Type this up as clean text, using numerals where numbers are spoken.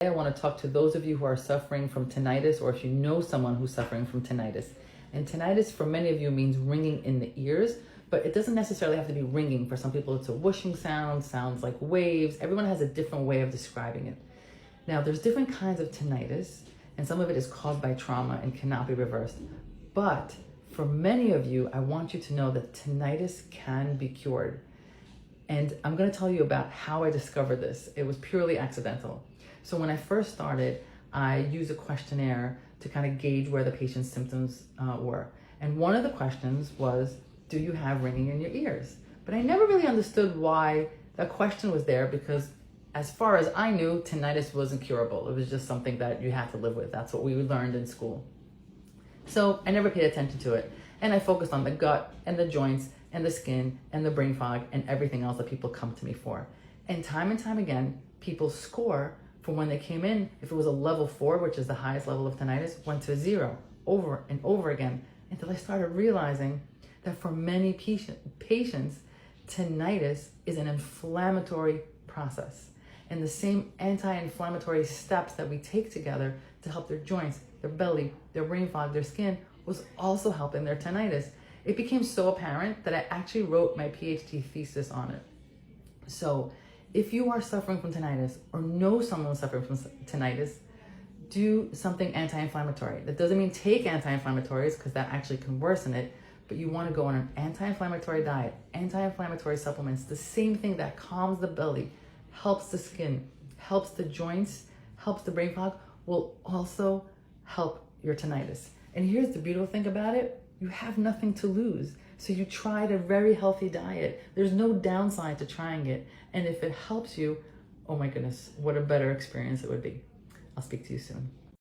I want to talk to those of you who are suffering from tinnitus, or if you know someone who's suffering from tinnitus. And tinnitus for many of you means ringing in the ears, but it doesn't necessarily have to be ringing. For some people, it's a whooshing sound, sounds like waves. Everyone has a different way of describing it. Now, there's different kinds of tinnitus, and some of it is caused by trauma and cannot be reversed. But for many of you, I want you to know that tinnitus can be cured. And I'm going to tell you about how I discovered this. It was purely accidental. So when I first started, I used a questionnaire to kind of gauge where the patient's symptoms were. And one of the questions was, do you have ringing in your ears? But I never really understood why that question was there, because as far as I knew, tinnitus wasn't curable. It was just something that you had to live with. That's what we learned in school. So I never paid attention to it. And I focused on the gut and the joints and the skin and the brain fog and everything else that people come to me for. And time again, people's score from when they came in, if it was a level 4, which is the highest level of tinnitus, went to 0 over and over again, until I started realizing that for many patients, tinnitus is an inflammatory process. And the same anti-inflammatory steps that we take together to help their joints, their belly, their brain fog, their skin, was also helping their tinnitus. It became so apparent that I actually wrote my PhD thesis on it. So if you are suffering from tinnitus or know someone suffering from tinnitus, do something anti-inflammatory. That doesn't mean take anti-inflammatories, because that actually can worsen it, but you want to go on an anti-inflammatory diet, anti-inflammatory supplements, the same thing that calms the belly, helps the skin, helps the joints, helps the brain fog, will also help your tinnitus. And here's the beautiful thing about it. You have nothing to lose. So you tried a very healthy diet. There's no downside to trying it. And if it helps you, oh my goodness, what a better experience it would be. I'll speak to you soon.